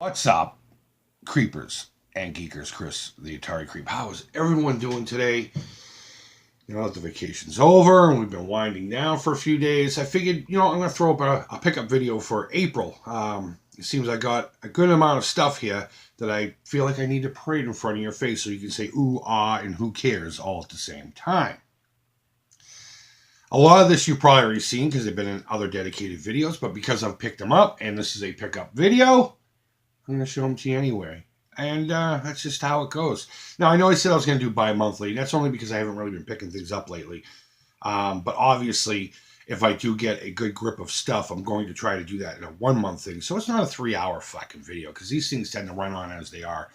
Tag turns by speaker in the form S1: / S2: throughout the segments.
S1: What's up, creepers and geekers? Chris, the Atari Creep. How is everyone doing today? You know, the vacation's over and we've been winding down for a few days. I figured, I'm going to throw up a pickup video for April. It seems I got a good amount of stuff here that I feel like I need to parade in front of your face so you can say ooh, ah, and who cares all at the same time. A lot of this you've probably already seen because they've been in other dedicated videos, but because I've picked them up and this is a pickup video, I'm going to show them to you anyway. And that's just how it goes. Now, I know I said I was going to do bi-monthly. That's only because I haven't really been picking things up lately. But obviously, if I do get a good grip of stuff, I'm going to try to do that in a 1 month thing. So it's not a 3-hour fucking video because these things tend to run on as they are.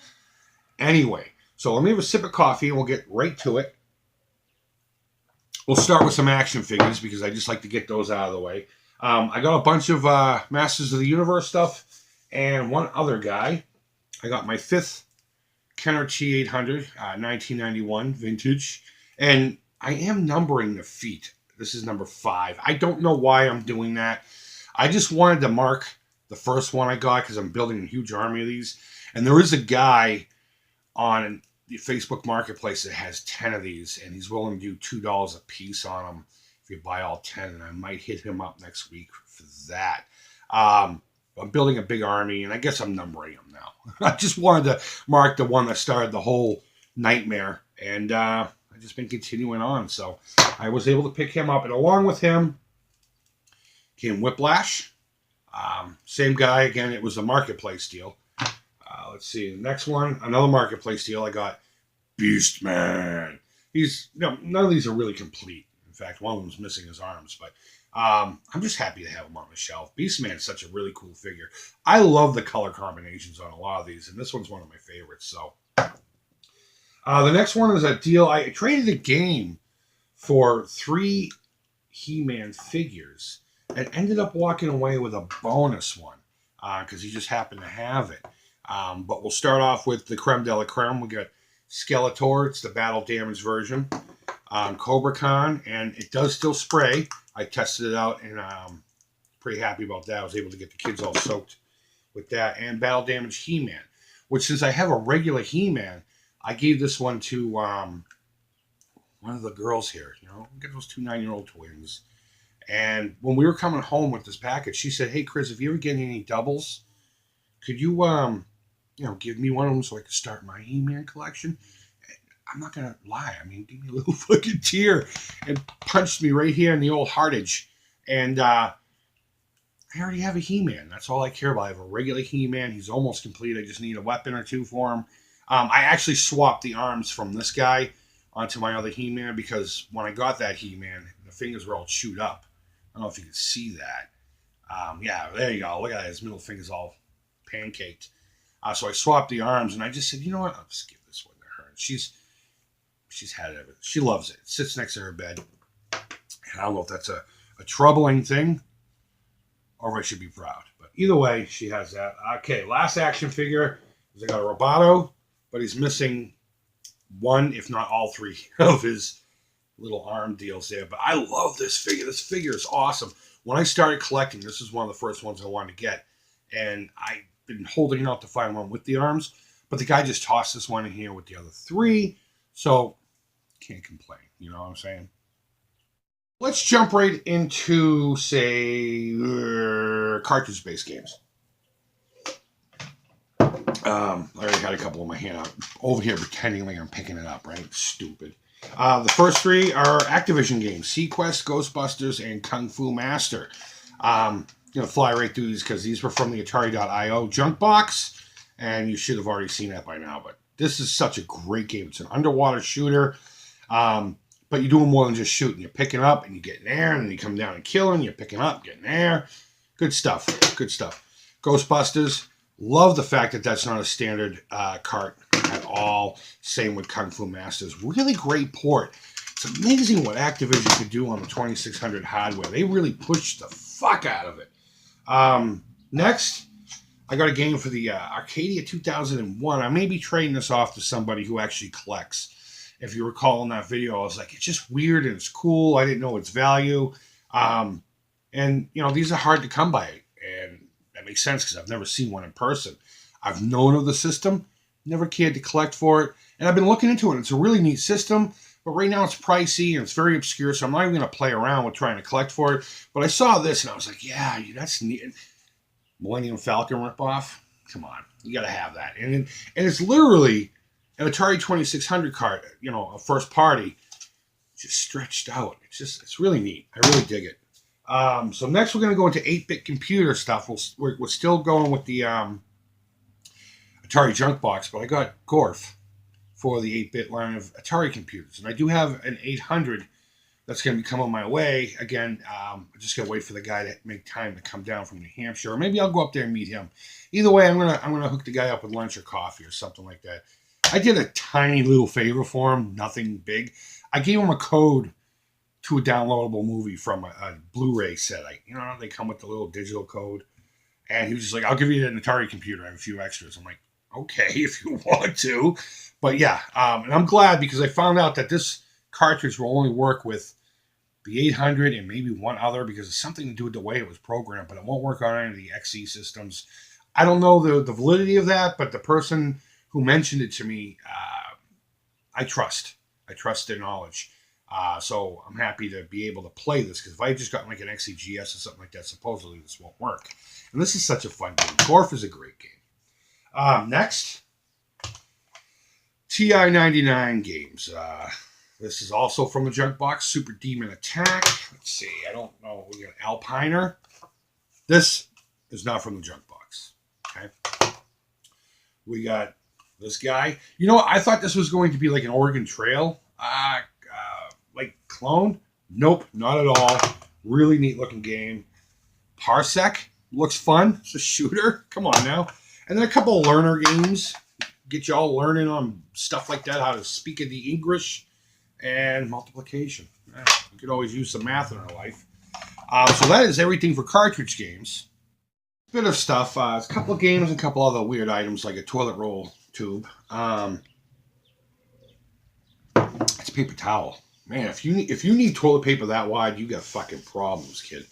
S1: Anyway, so let me have a sip of coffee and we'll get right to it. We'll start with some action figures because I just like to get those out of the way. I got a bunch of Masters of the Universe stuff. And one other guy, I got my 5th Kenner T800, 1991 vintage. And I am numbering the feet. This is number 5. I don't know why I'm doing that. I just wanted to mark the first one I got because I'm building a huge army of these. And there is a guy on the Facebook Marketplace that has 10 of these. And he's willing to do $2 a piece on them if you buy all 10. And I might hit him up next week for that. I'm building a big army, and I guess I'm numbering them now. I just wanted to mark the one that started the whole nightmare, and I've just been continuing on. So I was able to pick him up, and along with him came Whiplash. Same guy, again, it was a Marketplace deal. Let's see, the next one, another Marketplace deal. I got Beastman. None of these are really complete. In fact, one of them's missing his arms, but I'm just happy to have him on the shelf. Beastman is such a really cool figure. I love the color combinations on a lot of these, and this one's one of my favorites. So the next one is a deal. I traded a game for 3 He-Man figures and ended up walking away with a bonus one because he just happened to have it. But we'll start off with the creme de la creme. We got Skeletor. It's the battle damage version. Cobra Khan, and it does still spray. I tested it out, and I'm pretty happy about that. I was able to get the kids all soaked with that. And Battle Damage He-Man, which since I have a regular He-Man, I gave this one to one of the girls here. Get those 2 9-year-old twins. And when we were coming home with this package, she said, "Hey, Chris, if you ever get any doubles, could you, give me one of them so I could start my He-Man collection?" I'm not going to lie. I mean, give me a little fucking tear and punched me right here in the old heartage. And I already have a He-Man. That's all I care about. I have a regular He-Man. He's almost complete. I just need a weapon or 2 for him. I actually swapped the arms from this guy onto my other He-Man because when I got that He-Man, the fingers were all chewed up. I don't know if you can see that. Yeah, there you go. Look at that. His middle finger's all pancaked. So I swapped the arms, and I just said, you know what? I'll just give this one to her. And she's had it. She loves it. It sits next to her bed. And I don't know if that's a troubling thing or if I should be proud. But either way, she has that. Okay, last action figure is I got a Roboto, but he's missing 1, if not all 3 of his little arm deals there. But I love this figure. This figure is awesome. When I started collecting, this is one of the first ones I wanted to get. And I've been holding out to find one with the arms. But the guy just tossed this one in here with the other 3. So can't complain, you know what I'm saying? Let's jump right into, say, cartridge-based games. I already had a couple in my hand out over here pretending like I'm picking it up, right? Stupid. The first 3 are Activision games, Sequest, Ghostbusters, and Kung Fu Master. Fly right through these because these were from the Atari.io junk box, and you should have already seen that by now, but this is such a great game. It's an underwater shooter, but you're doing more than just shooting. You're picking up, and you get in there, and then you come down and killing. You're picking up, getting there. Good stuff. Good stuff. Ghostbusters. Love the fact that that's not a standard cart at all. Same with Kung Fu Masters. Really great port. It's amazing what Activision could do on the 2600 hardware. They really pushed the fuck out of it. Next, I got a game for the Arcadia 2001. I may be trading this off to somebody who actually collects. If you recall in that video, I was like, it's just weird and it's cool. I didn't know its value. And, these are hard to come by. And that makes sense because I've never seen one in person. I've known of the system, never cared to collect for it, and I've been looking into it. It's a really neat system, but right now it's pricey and it's very obscure, so I'm not even going to play around with trying to collect for it. But I saw this and I was like, yeah, that's neat. Millennium Falcon ripoff? Come on, you got to have that. And it's literally an Atari 2600 card, a first party, just stretched out. It's really neat. I really dig it. So next we're going to go into 8-bit computer stuff. We're still going with the Atari junk box, but I got Gorf for the 8-bit line of Atari computers. And I do have an 800 that's going to be coming my way. Again, I'm just going to wait for the guy to make time to come down from New Hampshire. Or maybe I'll go up there and meet him. Either way, I'm gonna hook the guy up with lunch or coffee or something like that. I did a tiny little favor for him, nothing big. I gave him a code to a downloadable movie from a Blu-ray set. They come with the little digital code. And he was just like, I'll give you an Atari computer. I have a few extras. I'm like, okay, if you want to. But yeah, and I'm glad because I found out that this cartridge will only work with the 800 and maybe one other because it's something to do with the way it was programmed, but it won't work on any of the XE systems. I don't know the validity of that, but the person who mentioned it to me, I trust. I trust their knowledge. So I'm happy to be able to play this because if I just got like an XEGS or something like that, supposedly this won't work. And this is such a fun game. Gorf is a great game. Next, TI-99 games. This is also from the junk box. Super Demon Attack. Let's see. I don't know. We got Alpiner. This is not from the junk box. Okay. We got this guy. I thought this was going to be like an Oregon Trail like clone. Nope, not at all. Really neat looking game. Parsec looks fun. It's a shooter. Come on now. And then a couple of learner games. Get you all learning on stuff like that, how to speak in the English and multiplication. We could always use some math in our life. So that is everything for cartridge games. Bit of stuff. A couple of games and a couple other weird items like a toilet roll tube. It's a paper towel. Man, if you need toilet paper that wide, you got fucking problems, kid.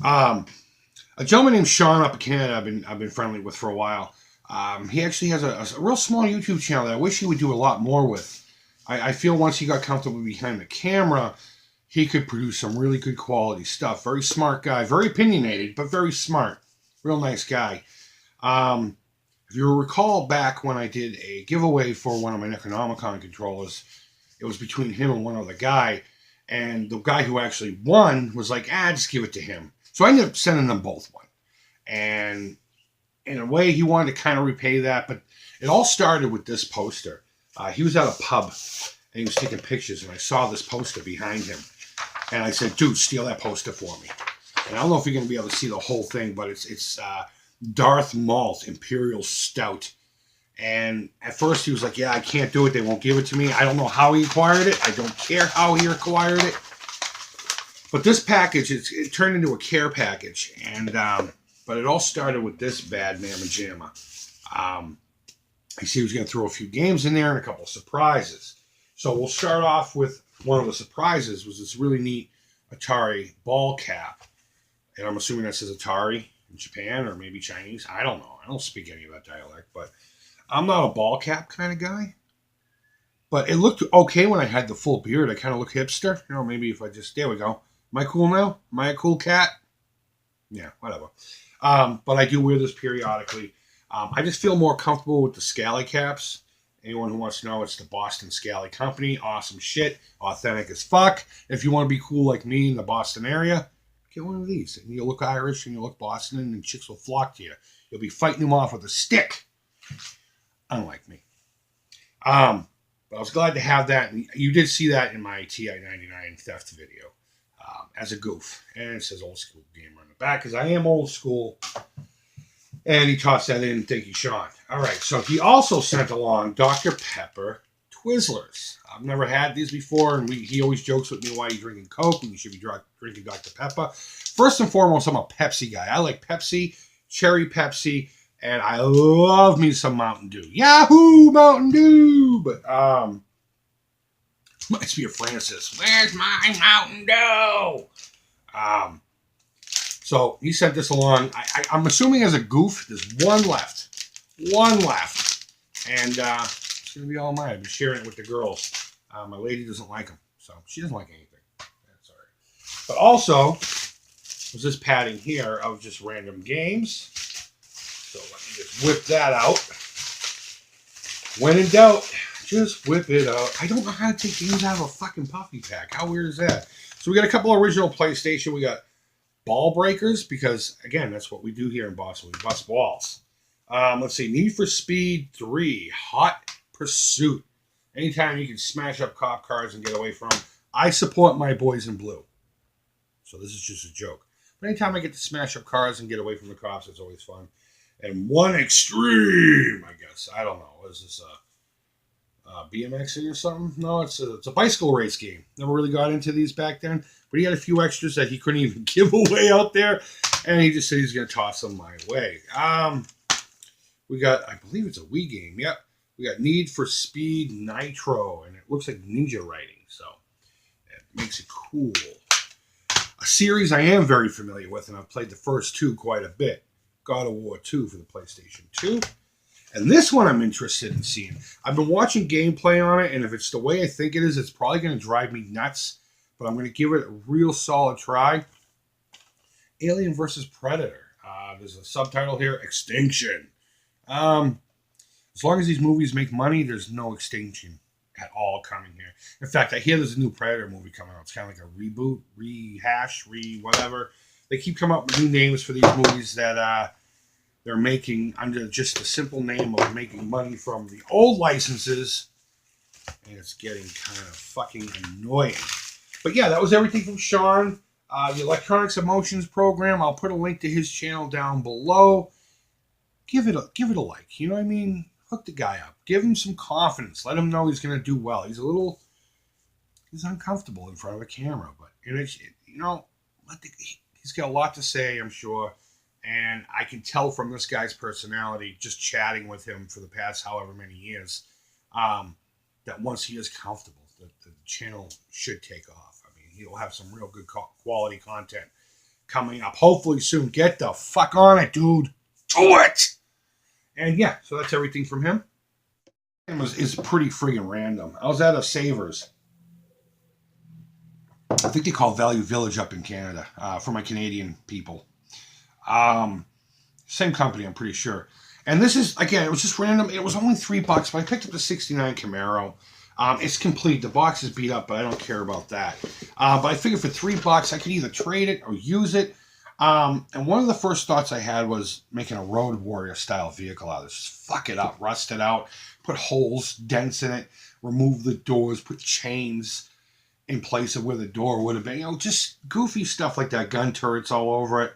S1: A gentleman named Sean up in Canada I've been friendly with for a while. He actually has a real small YouTube channel that I wish he would do a lot more with. I feel once he got comfortable behind the camera, he could produce some really good quality stuff. Very smart guy, very opinionated, but very smart. Real nice guy. If you recall back when I did a giveaway for one of my Necronomicon controllers, it was between him and one other guy. And the guy who actually won was like, just give it to him. So I ended up sending them both one. And in a way, he wanted to kind of repay that. But it all started with this poster. He was at a pub and he was taking pictures. And I saw this poster behind him. And I said, dude, steal that poster for me. And I don't know if you're going to be able to see the whole thing, but it's Darth Malt Imperial Stout. And at first he was like, I can't do it. They won't give it to me. I don't know how he acquired it. I don't care how he acquired it. But this package, it turned into a care package. And but it all started with this bad mamma jamma. I see he was going to throw a few games in there and a couple of surprises. So we'll start off with one of the surprises was this really neat Atari ball cap. And I'm assuming that says Atari in Japan or maybe Chinese. I don't know. I don't speak any of that dialect, but I'm not a ball cap kind of guy. But it looked okay when I had the full beard. I kind of look hipster. Maybe if I just, there we go. Am I cool now? Am I a cool cat? Yeah, whatever. But I do wear this periodically. I just feel more comfortable with the Scally caps. Anyone who wants to know, it's the Boston Scally Company. Awesome shit. Authentic as fuck. If you want to be cool like me in the Boston area, get one of these. And you'll look Irish and you'll look Boston and chicks will flock to you. You'll be fighting them off with a stick. Unlike me. But I was glad to have that. And you did see that in my TI-99 theft video as a goof. And it says old school gamer on the back because I am old school. And he tossed that in. Thank you, Sean. All right. So he also sent along Dr. Pepper Twizzlers. I've never had these before. And he always jokes with me why you're drinking Coke and you should be drinking Dr. Pepper. First and foremost, I'm a Pepsi guy. I like Pepsi, cherry Pepsi. And I love me some Mountain Dew. Yahoo, Mountain Dew! But, reminds me of Francis. Where's my Mountain Dew? So, he sent this along. I'm assuming as a goof, there's one left. one left. And it's going to be all mine. I've been sharing it with the girls. My lady doesn't like them, so she doesn't like anything. That's all right. But also, was this padding here of just random games. So let me just whip that out. When in doubt, just whip it out. I don't know how to take games out of a fucking puffy pack. How weird is that? So we got a couple of original PlayStation. We got ball breakers, because, again, that's what we do here in Boston. We bust balls. Let's see. Need for Speed 3. Hot Pursuit. Anytime you can smash up cop cars and get away from them. I support my boys in blue. So this is just a joke. But anytime I get to smash up cars and get away from the cops, it's always fun. And One Extreme, I guess. I don't know. What is this? BMXing or something? No, it's a bicycle race game. Never really got into these back then. But he had a few extras that he couldn't even give away out there. And he just said he's going to toss them my way. We got, I believe it's a Wii game. Yep. We got Need for Speed Nitro. And it looks like ninja riding. So it makes it cool. A series I am very familiar with, and I've played the first two quite a bit. God of War 2 for the PlayStation 2. And this one I'm interested in seeing. I've been watching gameplay on it, and if it's the way I think it is, it's probably going to drive me nuts. But I'm going to give it a real solid try. Alien vs. Predator. There's a subtitle here, Extinction. As long as these movies make money, there's no extinction at all coming here. In fact, I hear there's a new Predator movie coming out. It's kind of like a reboot, rehash, whatever. They keep coming up with new names for these movies that they're making under just the simple name of making money from the old licenses. And it's getting kind of fucking annoying. But yeah, that was everything from Sean. The Electronics Emotions program. I'll put a link to his channel down below. Give it a like. You know what I mean? Hook the guy up. Give him some confidence. Let him know he's going to do well. He's uncomfortable in front of a camera, but he's got a lot to say, I'm sure. And I can tell from this guy's personality, just chatting with him for the past however many years, that once he is comfortable, the channel should take off. I mean, he'll have some real good quality content coming up. Hopefully soon. Get the fuck on it, dude. Do it! And yeah, so that's everything from him. It's pretty friggin' random. I was at a Savers. I think they call Value Village up in Canada, for my Canadian people. Same company, I'm pretty sure. And this is, again, it was just random. It was only $3, but I picked up the 69 Camaro. It's complete. The box is beat up, but I don't care about that. But I figured for $3, I could either trade it or use it. And one of the first thoughts I had was making a Road Warrior style vehicle out of this. Just fuck it up, rust it out, put holes, dents in it, remove the doors, put chains in place of where the door would have been. Just goofy stuff like that. Gun turrets all over it.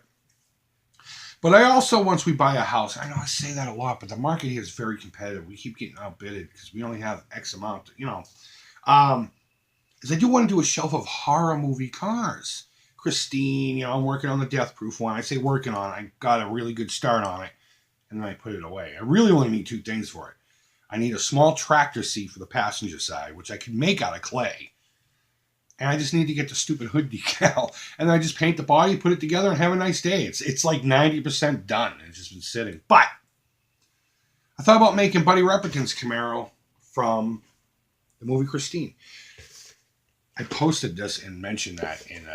S1: But I also, once we buy a house, I know I say that a lot, but the market here is very competitive. We keep getting outbidded because we only have X amount, is I do want to do a shelf of horror movie cars. Christine, I'm working on the Death Proof one. I say working on it. I got a really good start on it, and then I put it away. I really only need two things for it. I need a small tractor seat for the passenger side, which I can make out of clay. And I just need to get the stupid hood decal. And then I just paint the body, put it together, and have a nice day. It's like 90% done. It's just been sitting. But I thought about making Buddy Repperton's Camaro from the movie Christine. I posted this and mentioned that in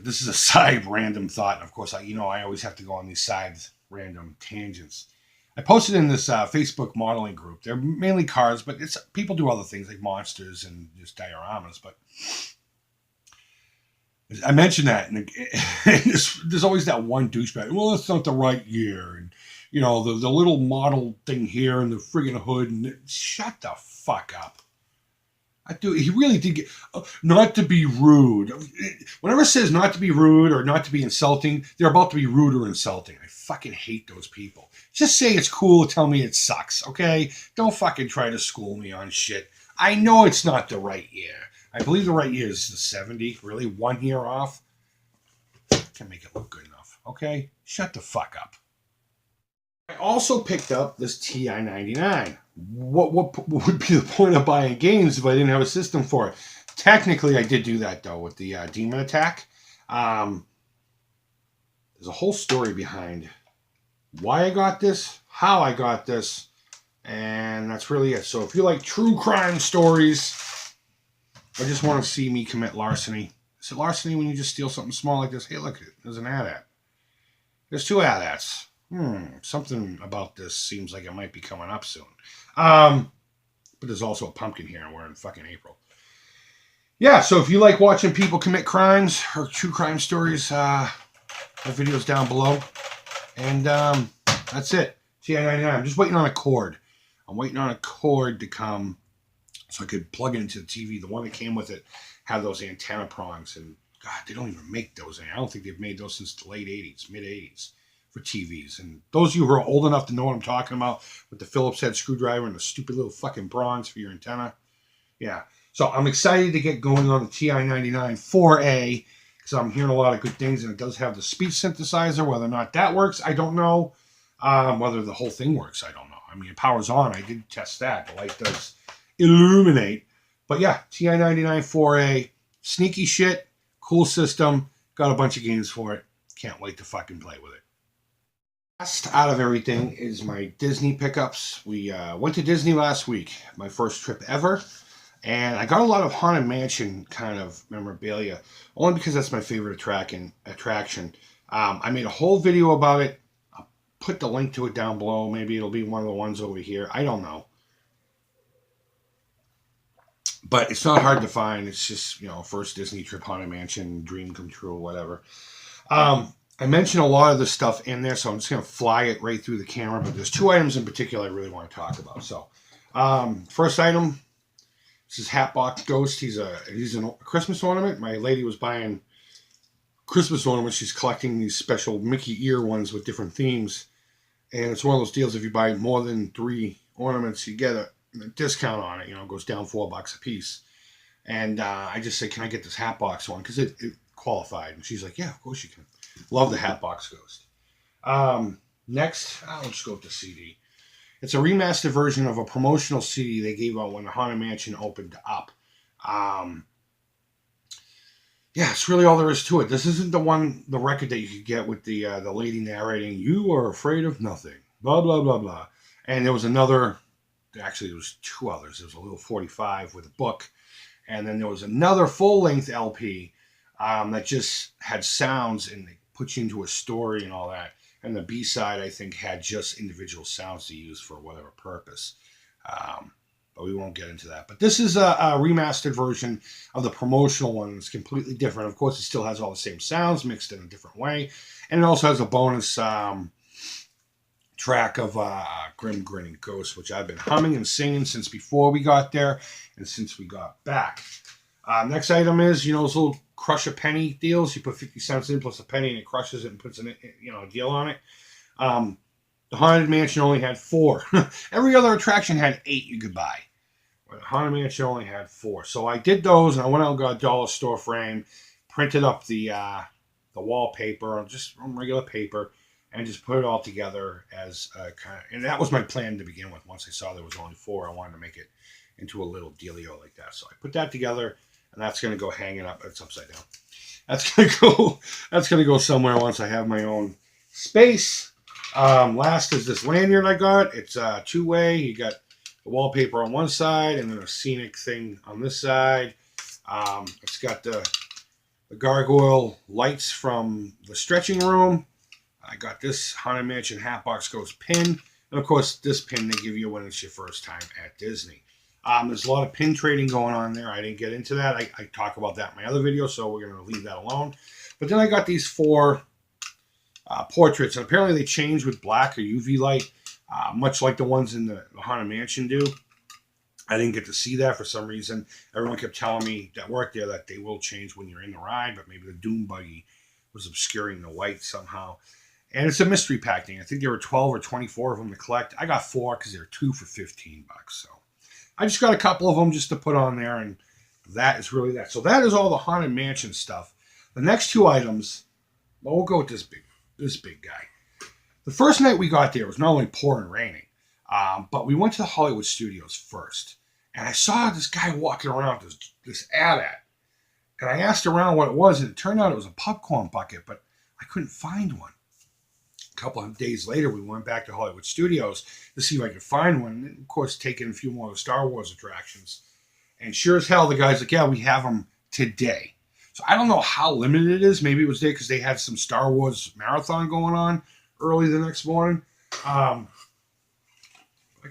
S1: this is a side random thought. And of course, I always have to go on these side random tangents. I posted in this Facebook modeling group. They're mainly cars, but people do other things like monsters and just dioramas. But I mentioned that, and there's always that one douchebag. Well, that's not the right year, and the little model thing here and the friggin' hood. And shut the fuck up. He really did get, not to be rude. Whenever it says not to be rude or not to be insulting, they're about to be rude or insulting. I fucking hate those people. Just say it's cool, tell me it sucks, okay? Don't fucking try to school me on shit. I know it's not the right year. I believe the right year is the 70. Really? 1 year off? Can't make it look good enough, okay? Shut the fuck up. I also picked up this TI-99. What would be the point of buying games if I didn't have a system for it? Technically, I did do that, though, with the Demon Attack. There's a whole story behind why I got this, how I got this, and that's really it. So if you like true crime stories, or just want to see me commit larceny, is it larceny when you just steal something small like this? Hey, look, there's an AT-AT. There's two AT-ATs. Something about this seems like it might be coming up soon. But there's also a pumpkin here, and we're in fucking April. Yeah, so if you like watching people commit crimes or true crime stories, my video's down below. And that's it. TI-99. I'm just waiting on a cord. I'm waiting on a cord to come so I could plug it into the TV. The one that came with it had those antenna prongs. And, God, they don't even make those anymore. I don't think they've made those since the late 80s, mid-80s for TVs. And those of you who are old enough to know what I'm talking about with the Phillips head screwdriver and the stupid little fucking prongs for your antenna. Yeah. So I'm excited to get going on the TI-99 4A because I'm hearing a lot of good things, and it does have the speech synthesizer. Whether or not that works, I don't know. Whether the whole thing works, I don't know. I mean, it powers on. I did test that. The light does illuminate. But yeah, TI-99 4A, sneaky shit, cool system. Got a bunch of games for it. Can't wait to fucking play with it. Last out of everything is my Disney pickups. We went to Disney last week, my first trip ever. And I got a lot of Haunted Mansion kind of memorabilia, only because that's my favorite attraction. I made a whole video about it. I'll put the link to it down below. Maybe it'll be one of the ones over here. I don't know. But it's not hard to find. It's just, first Disney trip, Haunted Mansion, dream come true, whatever. I mentioned a lot of the stuff in there, so I'm just going to fly it right through the camera. But there's two items in particular I really want to talk about. So, first item. This is Hatbox Ghost. He's a Christmas ornament. My lady was buying Christmas ornaments. She's collecting these special Mickey ear ones with different themes. And it's one of those deals, if you buy more than 3 ornaments, you get a discount on it. It goes down $4 a piece. And I just said, can I get this Hatbox one? Because it qualified. And she's like, yeah, of course you can. Love the Hatbox Ghost. Next, let's just go with the CD. It's a remastered version of a promotional CD they gave out when the Haunted Mansion opened up. Yeah, it's really all there is to it. This isn't the record that you could get with the lady narrating, "You are afraid of nothing," blah, blah, blah, blah. And there was another, actually there was 2 others. There was a little 45 with a book. And then there was another full-length LP that just had sounds and they put you into a story and all that. And the B-side, I think, had just individual sounds to use for whatever purpose. But we won't get into that. But this is a remastered version of the promotional one. It's completely different. Of course, it still has all the same sounds mixed in a different way. And it also has a bonus track of Grim Grinning Ghost, which I've been humming and singing since before we got there and since we got back. Next item is, those little crush a penny deals. You put 50 cents in plus a penny and it crushes it and puts a deal on it. The Haunted Mansion only had 4. Every other attraction had 8 you could buy. But the Haunted Mansion only had 4. So I did those, and I went out and got a dollar store frame, printed up the wallpaper on just regular paper, and just put it all together as and that was my plan to begin with. Once I saw there was only 4, I wanted to make it into a little dealio like that. So I put that together, and that's going to go hanging up. It's upside down. That's going to go somewhere once I have my own space. Last is this lanyard I got. It's 2-way. You got the wallpaper on one side and then a scenic thing on this side. It's got the gargoyle lights from the stretching room. I got this Haunted Mansion Hatbox Ghost pin. And, of course, this pin they give you when it's your first time at Disney. There's a lot of pin trading going on there. I didn't get into that. I talk about that in my other video, so we're going to leave that alone. But then I got these 4 portraits, and apparently they change with black or UV light, much like the ones in the Haunted Mansion do. I didn't get to see that for some reason. Everyone kept telling me that worked there that they will change when you're in the ride, but maybe the Doom Buggy was obscuring the light somehow. And it's a mystery pack thing. I think there were 12 or 24 of them to collect. I got 4 because there were 2 for $15. So I just got a couple of them just to put on there, and that is really that. So that is all the Haunted Mansion stuff. The next 2 items, well, we'll go with this big guy. The first night we got there, it was not only pouring raining, but we went to the Hollywood Studios first, and I saw this guy walking around with this AT-AT, and I asked around what it was, and it turned out it was a popcorn bucket, but I couldn't find one. A couple of days later, we went back to Hollywood Studios to see if I could find one. And of course, taking a few more of the Star Wars attractions. And sure as hell, the guy's like, yeah, we have them today. So I don't know how limited it is. Maybe it was there because they had some Star Wars marathon going on early the next morning. I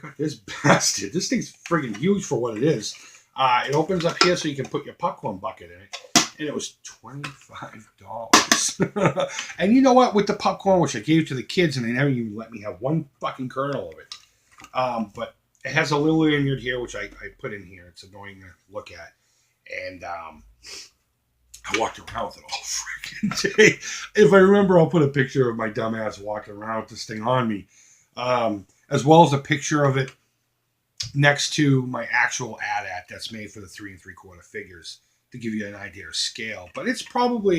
S1: got this bastard. This thing's friggin' huge for what it is. It opens up here so you can put your popcorn bucket in it. And it was $25. And you know what? With the popcorn, which I gave to the kids, and they never even let me have one fucking kernel of it. But it has a little lanyard here, which I put in here. It's annoying to look at. And I walked around with it all freaking day. If I remember, I'll put a picture of my dumbass walking around with this thing on me. As well as a picture of it next to my actual AT-AT that's made for the 3 3/4 figures to give you an idea of scale. But it's probably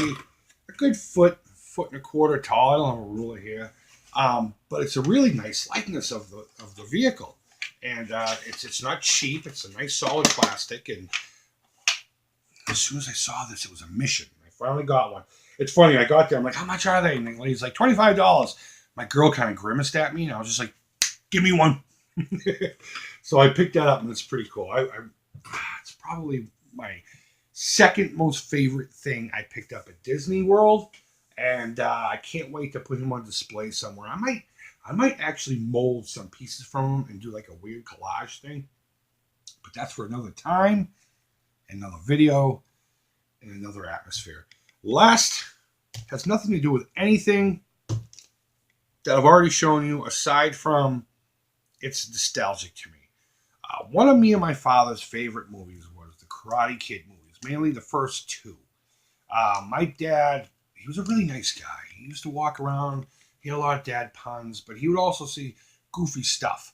S1: a good foot and a quarter tall. I don't have a ruler here. But it's a really nice likeness of the vehicle. And it's not cheap. It's a nice solid plastic. And as soon as I saw this, it was a mission. I finally got one. It's funny. I got there. I'm like, how much are they? And the lady's like, $25. My girl kind of grimaced at me. And I was just like, give me one. So I picked that up, and it's pretty cool. It's probably my second most favorite thing I picked up at Disney World. And I can't wait to put him on display somewhere. I might actually mold some pieces from him and do like a weird collage thing. But that's for another time, another video, and another atmosphere. Last has nothing to do with anything that I've already shown you, aside from it's nostalgic to me. One of me and my father's favorite movies was the Karate Kid movies, mainly the first two. My dad, he was a really nice guy. He used to walk around. He had a lot of dad puns, but he would also see goofy stuff.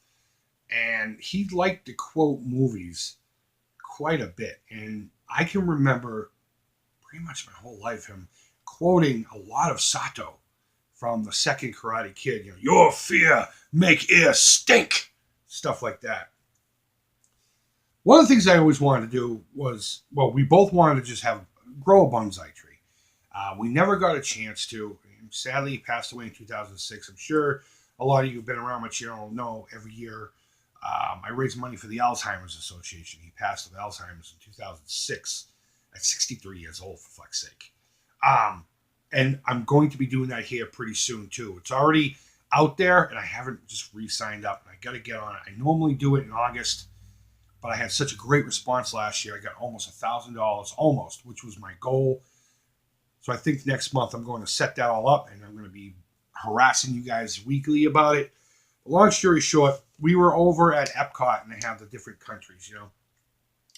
S1: And he liked to quote movies quite a bit. And I can remember pretty much my whole life him quoting a lot of Sato from the second Karate Kid. You know, your fear make air stink. Stuff like that. One of the things I always wanted to do was, well, we both wanted to just grow a bonsai tree. We never got a chance to. Sadly, he passed away in 2006. I'm sure a lot of you have been around my channel know every year I raise money for the Alzheimer's Association. He passed of Alzheimer's in 2006 at 63 years old, for fuck's sake. And I'm going to be doing that here pretty soon, too. It's already out there, and I haven't just re-signed up. And I got to get on it. I normally do it in August, but I had such a great response last year. I got almost $1,000, almost, which was my goal. So I think next month I'm going to set that all up, and I'm going to be harassing you guys weekly about it. Long story short, we were over at Epcot, and they have the different countries, you know.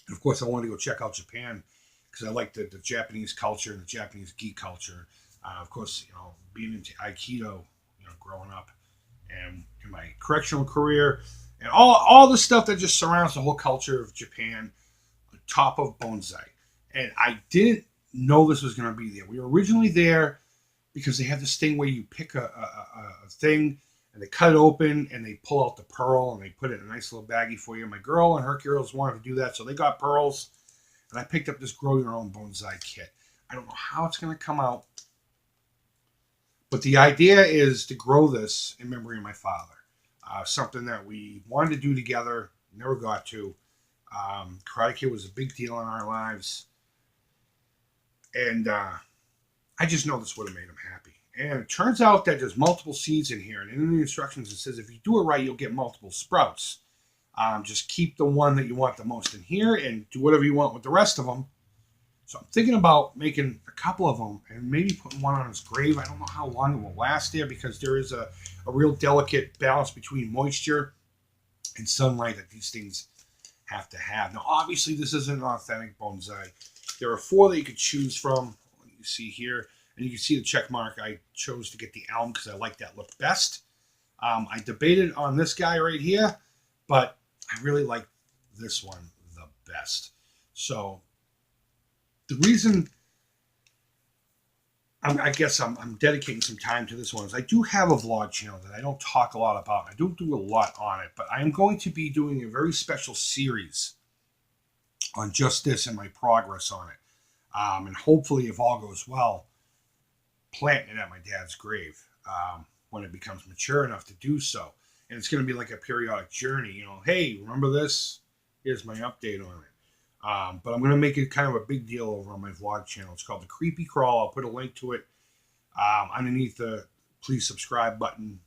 S1: And of course, I wanted to go check out Japan because I like the Japanese culture and the Japanese geek culture. Of course, you know, being into Aikido, you know, growing up, and in my correctional career, and all the stuff that just surrounds the whole culture of Japan, on top of bonsai. And I didn't know this was going to be there. We were originally there because they have this thing where you pick a thing and they cut it open and they pull out the pearl and they put it in a nice little baggie for you. My girl and her girls wanted to do that, so they got pearls, and I picked up this grow your own bonsai kit. I don't know how it's going to come out, but the idea is to grow this in memory of my father. Something that we wanted to do together, never got to. Karate Kid was a big deal in our lives. And I just know this would have made him happy. And it turns out that there's multiple seeds in here. And in the instructions, it says if you do it right, you'll get multiple sprouts. Just keep the one that you want the most in here and do whatever you want with the rest of them. So I'm thinking about making a couple of them and maybe putting one on his grave. I don't know how long it will last there because there is a real delicate balance between moisture and sunlight that these things have to have. Now, obviously, this isn't an authentic bonsai. There are 4 that you could choose from. You see here, and you can see the check mark. I chose to get the elm because I like that look best. I debated on this guy right here, but I really like this one the best. So the reason I guess I'm dedicating some time to this one is I do have a vlog channel that I don't talk a lot about. I don't do a lot on it, but I am going to be doing a very special series on just this and my progress on it. And hopefully, if all goes well, planting it at my dad's grave. when it becomes mature enough to do so. And it's going to be like a periodic journey. You know, hey, remember this? Here's my update on it. But I'm going to make it kind of a big deal over on my vlog channel. It's called the Creepy Crawl. I'll put a link to it underneath the please subscribe button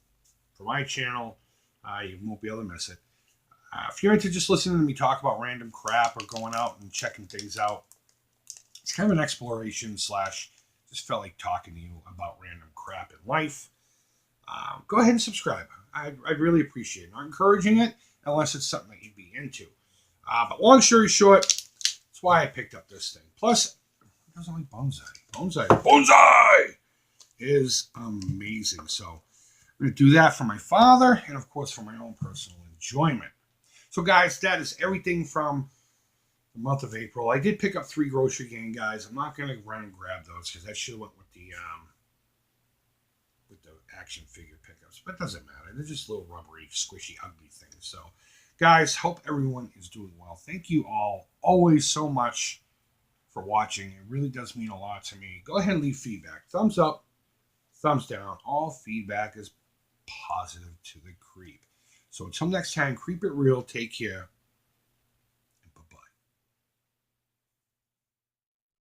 S1: for my channel. You won't be able to miss it. If you're into just listening to me talk about random crap or going out and checking things out, it's kind of an exploration / just felt like talking to you about random crap in life. Go ahead and subscribe. I'd really appreciate it. Not encouraging it unless it's something that you'd be into. But long story short, that's why I picked up this thing. Plus, it doesn't like bonsai. Bonsai is amazing. So I'm going to do that for my father and, of course, for my own personal enjoyment. So, guys, that is everything from the month of April. I did pick up 3 grocery gang guys. I'm not going to run and grab those because that should have went with the action figure pickups. But it doesn't matter. They're just little rubbery, squishy, ugly things. So, guys, hope everyone is doing well. Thank you all always so much for watching. It really does mean a lot to me. Go ahead and leave feedback. Thumbs up, thumbs down. All feedback is positive to the creep. So until next time, creep it real. Take care.